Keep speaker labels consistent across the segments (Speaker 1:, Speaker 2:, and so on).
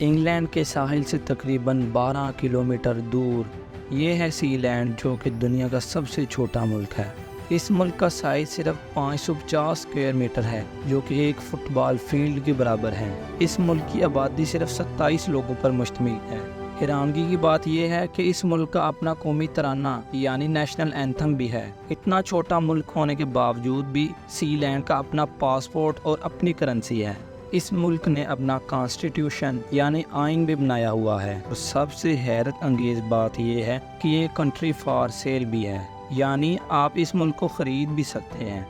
Speaker 1: England کے ساحل سے تقریباً 12 کلومیٹر دور یہ ہے سی لینڈ، جو کہ دنیا کا سب سے چھوٹا ملک ہے۔ اس ملک کا سائز صرف 550 اسکوائر میٹر ہے، جو کہ ایک فٹ بال فیلڈ کے برابر ہے۔ اس ملک کی آبادی صرف 27 لوگوں پر مشتمل ہے۔ حیرانگی کی بات یہ ہے کہ اس ملک کا اپنا قومی ترانہ یعنی نیشنل اینتھم بھی ہے۔ اتنا چھوٹا ملک ہونے کے باوجود بھی سی لینڈ کا اپنا پاسپورٹ اور اپنی کرنسی ہے۔ اس ملک نے اپنا کانسٹیٹیوشن یعنی آئین بھی بنایا ہوا ہے، اور سب سے حیرت انگیز بات یہ ہے کہ یہ کنٹری فار سیل بھی ہے، یعنی آپ اس ملک کو خرید بھی سکتے ہیں۔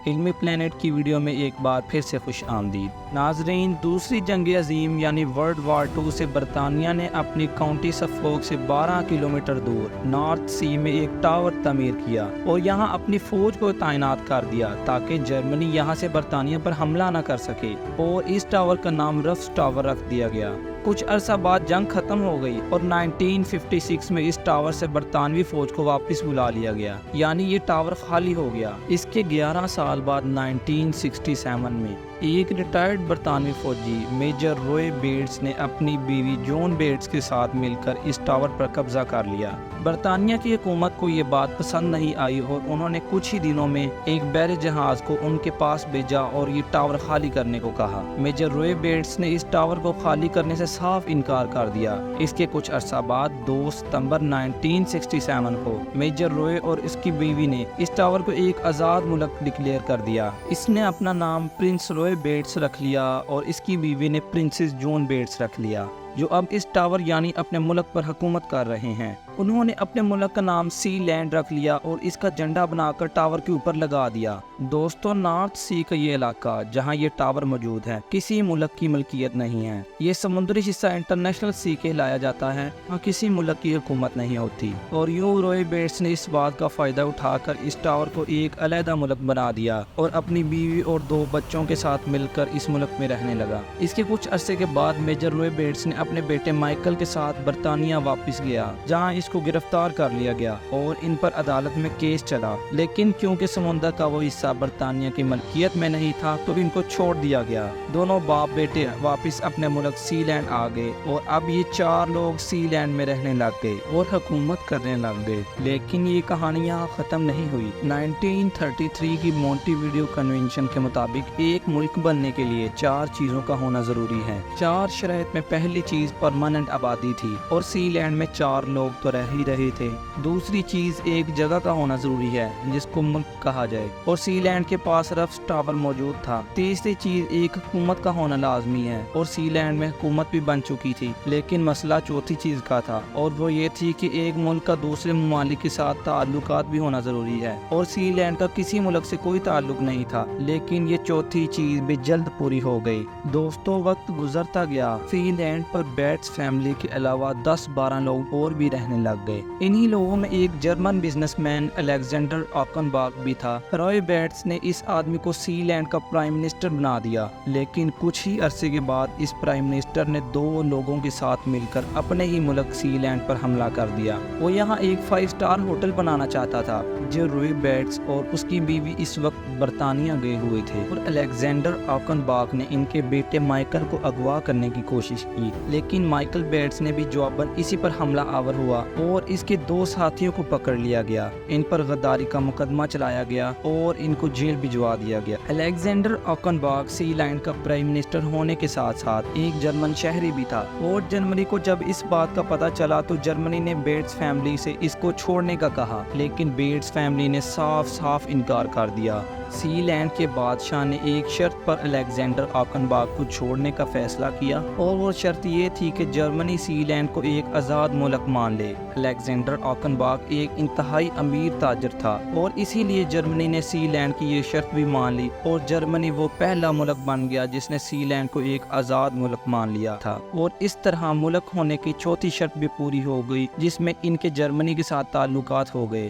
Speaker 1: علمی پلانٹ کی ویڈیو میں ایک بار پھر سے خوش آمدید۔ ناظرین، دوسری جنگ عظیم یعنی ورلڈ وار 2 سے برطانیہ نے اپنی کاؤنٹی سفولک سے 12 کلومیٹر دور نارتھ سی میں ایک ٹاور تعمیر کیا اور یہاں اپنی فوج کو تعینات کر دیا تاکہ جرمنی یہاں سے برطانیہ پر حملہ نہ کر سکے، اور اس ٹاور کا نام رفس ٹاور رکھ دیا گیا۔ کچھ عرصہ بعد جنگ ختم ہو گئی اور 1956 میں اس ٹاور سے برطانوی فوج کو واپس بلا لیا گیا، یعنی یہ ٹاور خالی ہو گیا۔ اس کے 11 سال بعد 1967 میں ایک ریٹائرڈ برطانوی فوجی میجر روئے بیٹس نے اپنی بیوی جون بیٹس کے ساتھ مل کر اس ٹاور پر قبضہ کر لیا۔ برطانیہ کی حکومت کو یہ بات پسند نہیں آئی اور انہوں نے کچھ ہی دنوں میں ایک بحری جہاز کو ان کے پاس بھیجا اور یہ ٹاور خالی کرنے کو کہا۔ میجر روئے بیٹس نے اس ٹاور کو خالی کرنے سے صاف انکار کر دیا۔ اس کے کچھ عرصہ بعد 2 ستمبر 1967 کو میجر روئے اور اس کی بیوی نے اس ٹاور کو ایک آزاد ملک ڈکلیئر کر دیا۔ اس نے اپنا نام پرنس روئے بیٹس رکھ لیا اور اس کی بیوی نے پرنسس جون بیٹس رکھ لیا، جو اب اس ٹاور یعنی اپنے ملک پر حکومت کر رہے ہیں۔ انہوں نے اپنے ملک کا نام سی لینڈ رکھ لیا اور اس کا جھنڈا بنا کر ٹاور کے اوپر لگا دیا۔ دوستو، نارتھ سی کا یہ علاقہ جہاں یہ ٹاور موجود ہے کسی ملک کی ملکیت نہیں ہے۔ یہ سمندری حصہ انٹرنیشنل سی کہلایا جاتا ہے، وہاں کسی ملک کی حکومت نہیں ہوتی، اور یوں روئے بیٹس نے اس بات کا فائدہ اٹھا کر اس ٹاور کو ایک علیحدہ ملک بنا دیا اور اپنی بیوی اور 2 بچوں کے ساتھ مل کر اس ملک میں رہنے لگا۔ اس کے کچھ عرصے کے بعد میجر روئے بیٹس نے اپنے بیٹے مائیکل کے ساتھ برطانیہ واپس گیا، جہاں اس کو گرفتار کر لیا گیا اور ان پر عدالت میں کیس چلا، لیکن کیونکہ سمندر کا وہ حصہ برطانیہ کی ملکیت میں نہیں تھا تو ان کو چھوڑ دیا گیا۔ دونوں باپ بیٹے واپس اپنے ملک سی لینڈ آ گئے اور اب یہ 4 لوگ سی لینڈ میں رہنے لگ گئے اور حکومت کرنے لگ گئے۔ لیکن یہ کہانی یہاں ختم نہیں ہوئی۔ 1933 کی مونٹی ویڈیو کنونشن کے مطابق ایک ملک بننے کے لیے 4 چیزوں کا ہونا ضروری ہے۔ 4 شرائط میں پہلی چیز پرماننٹ آبادی تھی، اور سی لینڈ میں 4 لوگ تو رہ ہی رہے تھے۔ دوسری چیز ایک جگہ کا ہونا ضروری ہے جس کو ملک کہا جائے، اور سی لینڈ کے پاس رفس ٹاور موجود تھا۔ تیسری چیز ایک حکومت کا ہونا لازمی ہے، اور سی لینڈ میں حکومت بھی بن چکی تھی۔ لیکن مسئلہ چوتھی چیز کا تھا، اور وہ یہ تھی کہ ایک ملک کا دوسرے ممالک کے ساتھ تعلقات بھی ہونا ضروری ہے، اور سی لینڈ کا کسی ملک سے کوئی تعلق نہیں تھا۔ لیکن یہ چوتھی چیز بھی جلد پوری ہو گئی۔ دوستو، وقت گزرتا گیا، سی لینڈ پر بیٹس فیملی کے علاوہ 10-12 لوگ اور بھی رہنے لگ گئے۔ انہی لوگوں میں ایک جرمن بزنس مین الیگزینڈر آکنباک بھی تھا۔ روئے بیٹس نے اس آدمی کو سی لینڈ کا پرائم منسٹر بنا دیا، لیکن کچھ ہی عرصے کے بعد اس پرائم منسٹر نے 2 لوگوں کے ساتھ مل کر اپنے ہی ملک سی لینڈ پر حملہ کر دیا۔ وہ یہاں ایک 5 اسٹار ہوٹل بنانا چاہتا تھا، جو روئے بیٹس اور اس کی بیوی اس وقت برطانیہ گئے ہوئے تھے، اور الیگزینڈر آکنباک نے ان کے بیٹے مائیکل کو اغوا کرنے کی کوشش کی، لیکن مائیکل بیٹس نے بھی جواباً اسی پر حملہ آور ہوا اور اس کے 2 ساتھیوں کو پکڑ لیا گیا۔ ان پر غداری کا مقدمہ چلایا گیا اور ان کو جیل بھجوا دیا گیا۔ الیگزینڈر آکنباک سی لینڈ کا پرائم منسٹر ہونے کے ساتھ ساتھ ایک جرمن شہری بھی تھا، اور جرمنی کو جب اس بات کا پتہ چلا تو جرمنی نے بیٹس فیملی سے اس کو چھوڑنے کا کہا، لیکن بیٹس فیملی نے صاف انکار کر دیا۔ سی لینڈ کے بادشاہ نے ایک شرط پر الیگزینڈر آکنباک کو چھوڑنے کا فیصلہ کیا، اور وہ شرط یہ تھی کہ جرمنی سی لینڈ کو ایک آزاد ملک مان لے۔ الیگزینڈر آکنباک ایک انتہائی امیر تاجر تھا، اور اسی لیے جرمنی نے سی لینڈ کی یہ شرط بھی مان لی، اور جرمنی وہ پہلا ملک بن گیا جس نے سی لینڈ کو ایک آزاد ملک مان لیا تھا۔ اور اس طرح ملک ہونے کی چوتھی شرط بھی پوری ہو گئی، جس میں ان کے جرمنی کے ساتھ تعلقات ہو گئے۔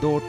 Speaker 1: 2